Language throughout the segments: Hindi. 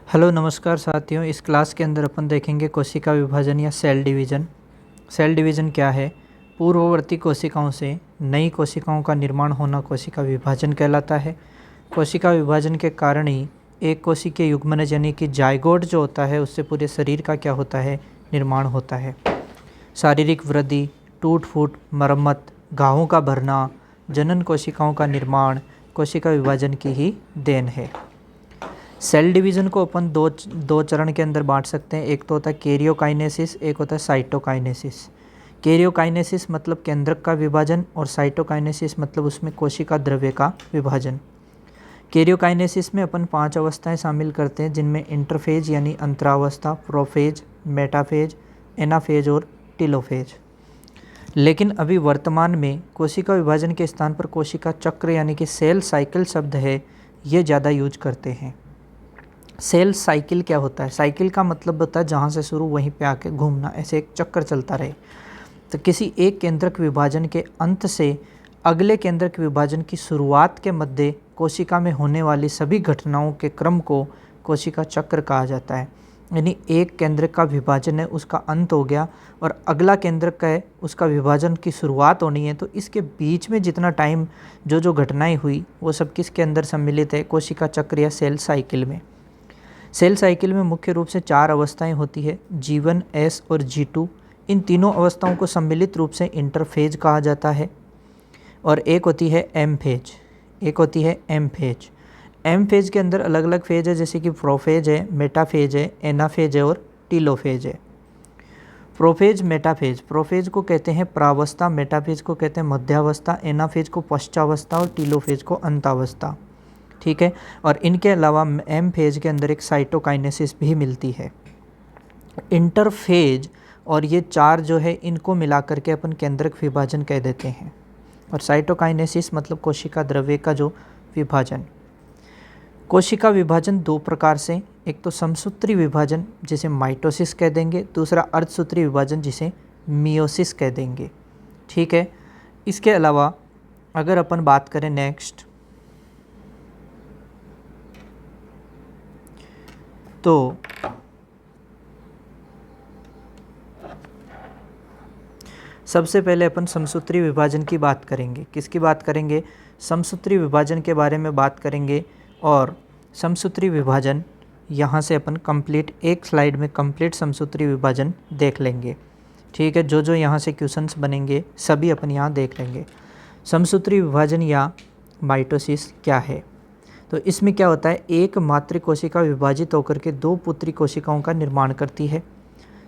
हेलो नमस्कार साथियों। इस क्लास के अंदर अपन देखेंगे कोशिका विभाजन या सेल डिवीज़न। सेल डिवीज़न क्या है? पूर्ववर्ती कोशिकाओं से नई कोशिकाओं का निर्माण होना कोशिका विभाजन कहलाता है। कोशिका विभाजन के कारण ही एक कोशिकीय युग्मनज यानी कि जाइगोट जो होता है उससे पूरे शरीर का क्या होता है, निर्माण होता है। शारीरिक वृद्धि, टूट फूट, मरम्मत, घावों का भरना, जनन कोशिकाओं का निर्माण कोशिका विभाजन की ही देन है। सेल डिवीज़न को अपन दो चरण के अंदर बांट सकते हैं। एक तो होता है कैरियोकाइनेसिस, एक होता है साइटोकाइनेसिस। कैरियोकाइनेसिस मतलब केंद्रक का विभाजन और साइटोकाइनेसिस मतलब उसमें कोशिका द्रव्य का विभाजन। कैरियोकाइनेसिस में अपन 5 अवस्थाएं शामिल करते हैं, जिनमें इंटरफेज यानी अंतरावस्था, प्रोफेज, मेटाफेज, एनाफेज और टीलोफेज। लेकिन अभी वर्तमान में कोशिका विभाजन के स्थान पर कोशिका चक्र यानी कि सेल साइकिल शब्द है, ये ज़्यादा यूज करते हैं। सेल साइकिल क्या होता है? साइकिल का मतलब होता है जहाँ से शुरू वहीं पे आके घूमना, ऐसे एक चक्कर चलता रहे। तो किसी एक केंद्रक विभाजन के अंत से अगले केंद्रक विभाजन की शुरुआत के मध्य कोशिका में होने वाली सभी घटनाओं के क्रम को कोशिका चक्र कहा जाता है। यानी एक केंद्रक का विभाजन है, उसका अंत हो गया और अगला केंद्रक का है, उसका विभाजन की शुरुआत होनी है। तो इसके बीच में जितना टाइम जो घटनाएं हुई वो सब किसके अंदर सम्मिलित है? कोशिका चक्र या सेल साइकिल में। सेल साइकिल में मुख्य रूप से 4 अवस्थाएं होती है, G1, S और G2। इन तीनों अवस्थाओं को सम्मिलित रूप से इंटरफेज कहा जाता है। और एक होती है एम फेज, एक होती है एम फेज। एम फेज के अंदर अलग अलग फेज है, जैसे कि प्रोफेज है, मेटाफेज है, एनाफेज है और टीलोफेज है। प्रोफेज, मेटाफेज, प्रोफेज को कहते हैं प्रावस्था, मेटाफेज को कहते हैं मध्यावस्था, एनाफेज को पश्चावस्था और टीलोफेज को अंतावस्था। ठीक है। और इनके अलावा एम फेज के अंदर एक साइटोकाइनेसिस भी मिलती है। इंटरफेज और ये 4 जो है इनको मिलाकर के अपन केंद्रक विभाजन कह देते हैं। और साइटोकाइनेसिस मतलब कोशिका द्रव्य का जो विभाजन। कोशिका विभाजन 2 प्रकार से, एक तो समसूत्री विभाजन जिसे माइटोसिस कह देंगे, दूसरा अर्धसूत्री विभाजन जिसे मियोसिस कह देंगे। ठीक है। इसके अलावा अगर अपन बात करें नेक्स्ट, तो सबसे पहले अपन समसूत्री विभाजन की बात करेंगे। किसकी बात करेंगे? समसूत्री विभाजन के बारे में बात करेंगे। और समसूत्री विभाजन यहाँ से अपन कंप्लीट एक स्लाइड में कंप्लीट समसूत्री विभाजन देख लेंगे। ठीक है। जो यहाँ से क्वेश्चंस बनेंगे सभी अपन यहाँ देख लेंगे। समसूत्री विभाजन या माइटोसिस क्या है? तो इसमें क्या होता है, एक मातृ कोशिका विभाजित होकर के 2 पुत्री कोशिकाओं का निर्माण करती है।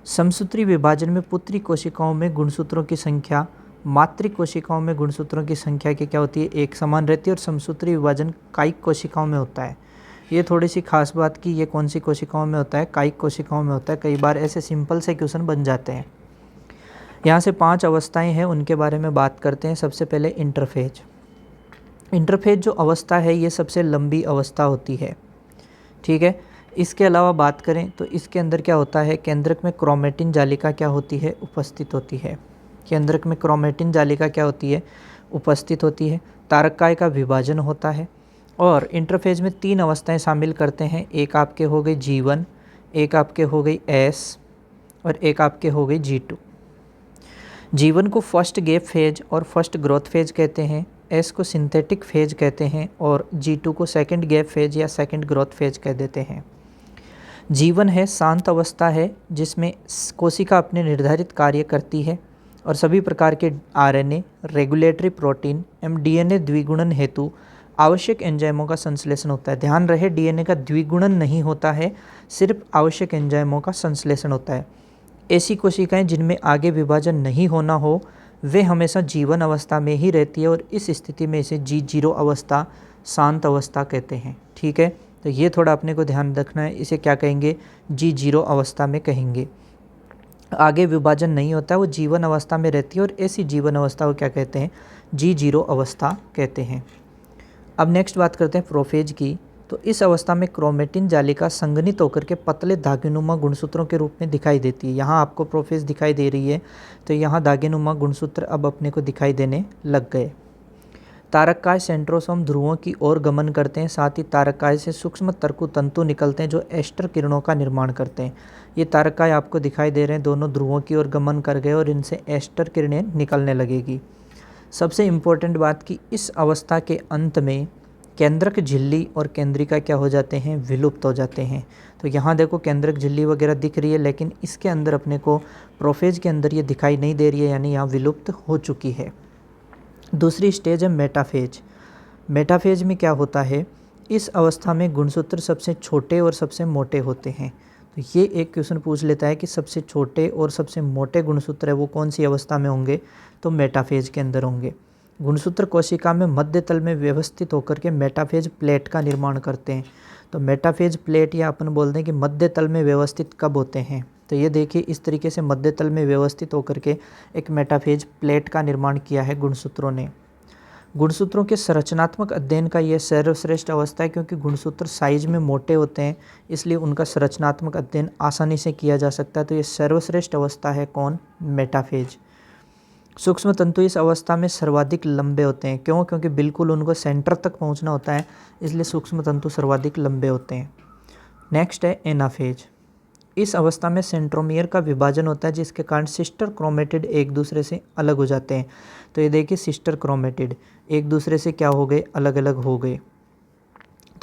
समसूत्री विभाजन में पुत्री कोशिकाओं में गुणसूत्रों की संख्या मातृ कोशिकाओं में गुणसूत्रों की संख्या की क्या होती है, एक समान रहती है। और समसूत्री विभाजन कायिक कोशिकाओं में होता है। ये थोड़ी सी खास बात की, ये कौन सी कोशिकाओं में होता है? कायिक कोशिकाओं में होता है। कई बार ऐसे सिंपल से क्वेश्चन बन जाते हैं। यहाँ से 5 अवस्थाएं हैं, उनके बारे में बात करते हैं। सबसे पहले इंटरफेज। इंटरफेज जो अवस्था है ये सबसे लंबी अवस्था होती है। ठीक है। इसके अलावा बात करें तो इसके अंदर क्या होता है, केंद्रक में क्रोमेटिन जालिका क्या होती है, उपस्थित होती है। केंद्रक में क्रोमेटिन जालिका क्या होती है, उपस्थित होती है। तारकाय का विभाजन होता है। और इंटरफेज में 3 अवस्थाएं शामिल करते हैं। एक आपके हो गई G1, एक आपके हो गई S और एक आपके हो गई G2। G1 को फर्स्ट गैप फेज और फर्स्ट ग्रोथ फेज कहते हैं, S को सिंथेटिक फेज कहते हैं और G2 को सेकंड गैप फेज या सेकंड ग्रोथ फेज कह देते हैं। G1 है शांत अवस्था है, जिसमें कोशिका अपने निर्धारित कार्य करती है और सभी प्रकार के RNA, रेगुलेटरी प्रोटीन एवं DNA द्विगुणन हेतु आवश्यक एंजाइमों का संश्लेषण होता है। ध्यान रहे, DNA का द्विगुणन नहीं होता है, सिर्फ आवश्यक एंजाइमों का संश्लेषण होता है। ऐसी कोशिकाएं जिनमें आगे विभाजन नहीं होना हो वे हमेशा G1 अवस्था में ही रहती है और इस स्थिति में इसे G0 अवस्था, शांत अवस्था कहते हैं। ठीक है। तो ये थोड़ा अपने को ध्यान रखना है, इसे क्या कहेंगे, G0 अवस्था में कहेंगे। आगे विभाजन नहीं होता है, वो G1 अवस्था में रहती है और ऐसी G1 अवस्था को क्या कहते हैं, G0 अवस्था कहते हैं। अब नेक्स्ट बात करते हैं प्रोफेज की। तो इस अवस्था में क्रोमेटिन जालिका संघनित होकर के पतले धागेनुमा गुणसूत्रों के रूप में दिखाई देती है। यहाँ आपको प्रोफेज दिखाई दे रही है, तो यहाँ धागेनुमा गुणसूत्र अब अपने को दिखाई देने लग गए। तारककाय सेंट्रोसोम ध्रुवों की ओर गमन करते हैं, साथ ही तारककाय से सूक्ष्म तरकु तंतु निकलते हैं जो एस्टर किरणों का निर्माण करते हैं। ये तारककाय आपको दिखाई दे रहे हैं, दोनों ध्रुवों की ओर गमन कर गए और इनसे एस्टर किरणें निकलने लगेगी। सबसे इम्पोर्टेंट बात कि इस अवस्था के अंत में केंद्रक झिल्ली और केंद्रिका क्या हो जाते हैं, विलुप्त हो जाते हैं। तो यहाँ देखो केंद्रक झिल्ली वगैरह दिख रही है, लेकिन इसके अंदर अपने को प्रोफेज के अंदर ये दिखाई नहीं दे रही है, यानी यहाँ विलुप्त हो चुकी है। दूसरी स्टेज है मेटाफेज। मेटाफेज में क्या होता है, इस अवस्था में गुणसूत्र सबसे छोटे और सबसे मोटे होते हैं। तो ये एक क्वेश्चन पूछ लेता है कि सबसे छोटे और सबसे मोटे गुणसूत्र है वो कौन सी अवस्था में होंगे, तो मेटाफेज के अंदर होंगे। गुणसूत्र कोशिका में मध्य तल में व्यवस्थित होकर के मेटाफेज प्लेट का निर्माण करते हैं। तो मेटाफेज प्लेट या अपन बोलते हैं कि मध्य तल में व्यवस्थित कब होते हैं, तो ये देखिए इस तरीके से मध्य तल में व्यवस्थित होकर के एक मेटाफेज प्लेट का निर्माण किया है गुणसूत्रों ने। गुणसूत्रों के संरचनात्मक अध्ययन का यह सर्वश्रेष्ठ अवस्था है, क्योंकि गुणसूत्र साइज में मोटे होते हैं, इसलिए उनका संरचनात्मक अध्ययन आसानी से किया जा सकता है। तो ये सर्वश्रेष्ठ अवस्था है कौन, मेटाफेज। सूक्ष्म तंतु इस अवस्था में सर्वाधिक लंबे होते हैं। क्यों, क्योंकि बिल्कुल उनको सेंटर तक पहुंचना होता है, इसलिए सूक्ष्म तंतु सर्वाधिक लंबे होते हैं। नेक्स्ट है एनाफेज। इस अवस्था में सेंट्रोमियर का विभाजन होता है, जिसके कारण सिस्टर क्रोमेटिड एक दूसरे से अलग हो जाते हैं। तो ये देखिए सिस्टर क्रोमेटिड एक दूसरे से क्या हो गए, अलग अलग हो गए।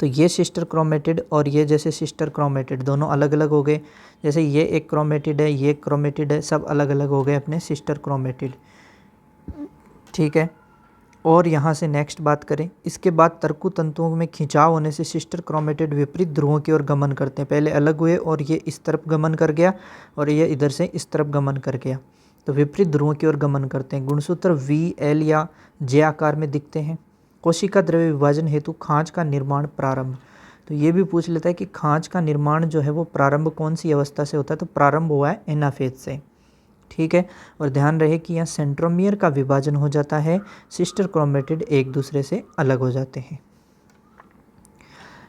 तो ये सिस्टर क्रोमेटिड और ये जैसे सिस्टर क्रोमेटिड दोनों अलग अलग हो गए। जैसे ये एक क्रोमेटिड है, ये क्रोमेटिड है, सब अलग अलग हो गए अपने सिस्टर क्रोमेटिड। ठीक है, और यहाँ से नेक्स्ट बात करें, इसके बाद तरकु तंतुओं में खिंचाव होने से सिस्टर क्रोमेटिड विपरीत ध्रुवों की ओर गमन करते हैं। पहले अलग हुए और ये इस तरफ गमन कर गया और ये इधर से इस तरफ गमन कर गया, तो विपरीत ध्रुवों की ओर गमन करते हैं। गुणसूत्र वी, एल या जे आकार में दिखते हैं। कोशिका द्रव्य विभाजन हेतु खांच का निर्माण प्रारंभ। तो ये भी पूछ लेता है कि खांच का निर्माण जो है वो प्रारंभ कौन सी अवस्था से होता है, तो प्रारंभ हुआ है एनाफेज से। ठीक है, और ध्यान रहे कि यहाँ सेंट्रोमियर का विभाजन हो जाता है, सिस्टर क्रोमेटिड एक दूसरे से अलग हो जाते हैं।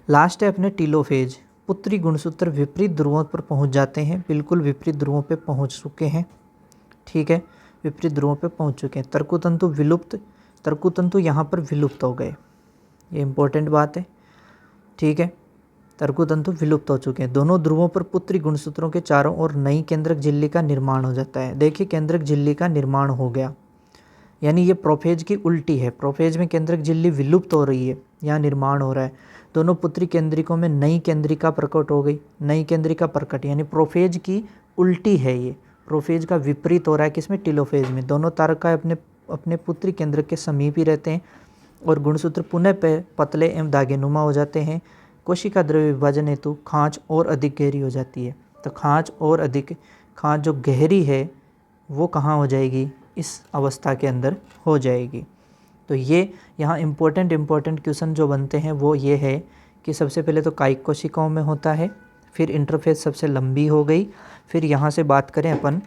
लास्ट है अपने टीलोफेज। पुत्री गुणसूत्र विपरीत ध्रुवों पर पहुंच जाते हैं, बिल्कुल विपरीत ध्रुवों पे पहुंच चुके हैं। ठीक है, विपरीत ध्रुवों पे पहुंच चुके हैं। तरकुतंतु विलुप्त, तरकुतंतु यहाँ पर विलुप्त हो गए, ये इंपॉर्टेंट बात है। ठीक है, तरकुतंतु विलुप्त हो चुके हैं। दोनों ध्रुवों पर पुत्री गुणसूत्रों के चारों ओर नई केंद्रक झिल्ली का निर्माण हो जाता है। देखिए केंद्रक झिल्ली का निर्माण हो गया, यानी ये प्रोफेज की उल्टी है। प्रोफेज में केंद्रक झिल्ली विलुप्त हो रही है, यहाँ निर्माण हो रहा है। दोनों पुत्री केंद्रिकों में नई केंद्रिका प्रकट हो गई। नई केंद्रिका प्रकट यानी प्रोफेज की उल्टी है, ये प्रोफेज का विपरीत हो रहा है किसमें, टीलोफेज में। दोनों तारकाएं अपने अपने पुत्री केंद्रक के समीप ही रहते हैं और गुणसूत्र पुनः पतले एवं दागेनुमा हो जाते हैं। कोशिका द्रव्य विभाजन हेतु खांच और अधिक गहरी हो जाती है। तो खांच और अधिक, खांच जो गहरी है वो कहाँ हो जाएगी, इस अवस्था के अंदर हो जाएगी। तो ये यहाँ इम्पोर्टेंट क्वेश्चन जो बनते हैं वो ये है कि सबसे पहले तो कायिक कोशिकाओं में होता है, फिर इंटरफेस सबसे लंबी हो गई, फिर यहाँ से बात करें अपन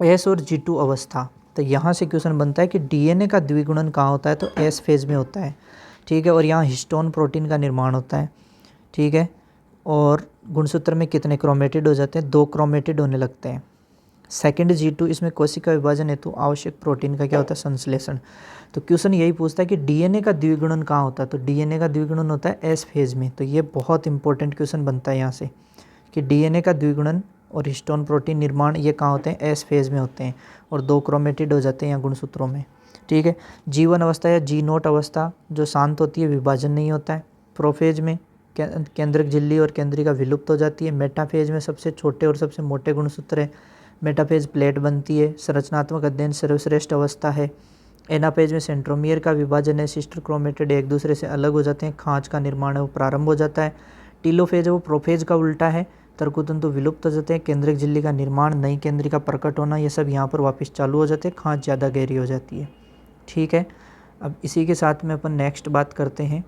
एस और G2 अवस्था। तो यहाँ से क्वेश्चन बनता है कि DNA का द्विगुणन कहाँ होता है, तो एस फेज में होता है। ठीक है, और यहाँ हिस्टोन प्रोटीन का निर्माण होता है। ठीक है, और गुणसूत्र में कितने क्रोमेटिड हो जाते हैं, 2 क्रोमेटिड होने लगते हैं। सेकंड G2 इसमें कोशिका विभाजन हेतु आवश्यक प्रोटीन का क्या होता है, संश्लेषण। तो क्वेश्चन यही पूछता है कि DNA का द्विगुणन कहाँ होता है, तो DNA का द्विगुणन होता है एस फेज में। तो ये बहुत इंपॉर्टेंट क्वेश्चन बनता है यहाँ से कि DNA का द्विगुणन और हिस्टोन प्रोटीन निर्माण ये कहाँ होते हैं, एस फेज में होते हैं, और 2 क्रोमेटिड हो जाते हैं यहाँ गुणसूत्रों में। ठीक है, G1 अवस्था या G0 अवस्था जो शांत होती है, विभाजन नहीं होता है। प्रोफेज में केंद्रक झिल्ली और केंद्रिका विलुप्त हो जाती है। मेटाफेज में सबसे छोटे और सबसे मोटे गुणसूत्र है, मेटाफेज प्लेट बनती है। संरचनात्मक अध्ययन सर्वश्रेष्ठ अवस्था है। एनाफेज में सेंट्रोमियर का विभाजन है, सिस्टर क्रोमेटिड एक दूसरे से अलग हो जाते हैं, खांच का निर्माण है वो प्रारंभ हो जाता है। टीलोफेज है वो प्रोफेज का उल्टा है, तरकुतंतु विलुप्त हो जाते हैं, केंद्रक झिल्ली का निर्माण, नई केंद्रिका प्रकट होना, ये सब यहाँ पर वापस चालू हो जाते हैं, खांच ज़्यादा गहरी हो जाती है। ठीक है, अब इसी के साथ में अपन नेक्स्ट बात करते हैं।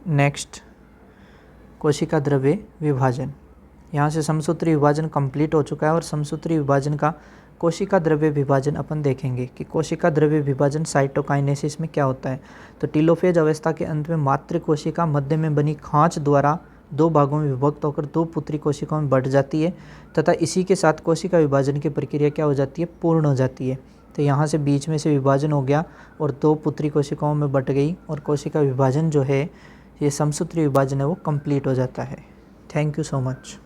नेक्स्ट कोशिका द्रव्य विभाजन। यहाँ से समसूत्री विभाजन कंप्लीट हो चुका है और समसूत्री विभाजन का कोशिका द्रव्य विभाजन अपन देखेंगे कि कोशिका द्रव्य विभाजन साइटोकाइनेसिस में क्या होता है। तो टीलोफेज अवस्था के अंत में मातृ कोशिका मध्य में बनी खांच द्वारा 2 भागों में विभक्त होकर 2 पुत्री कोशिकाओं में बढ़ जाती है तथा इसी के साथ कोशिका विभाजन की प्रक्रिया क्या हो जाती है, पूर्ण हो जाती है। तो यहाँ से बीच में से विभाजन हो गया और 2 पुत्री कोशिकाओं में बट गई और कोशिका विभाजन जो है, ये समसूत्री विभाजन है, वो कंप्लीट हो जाता है। Thank you so much.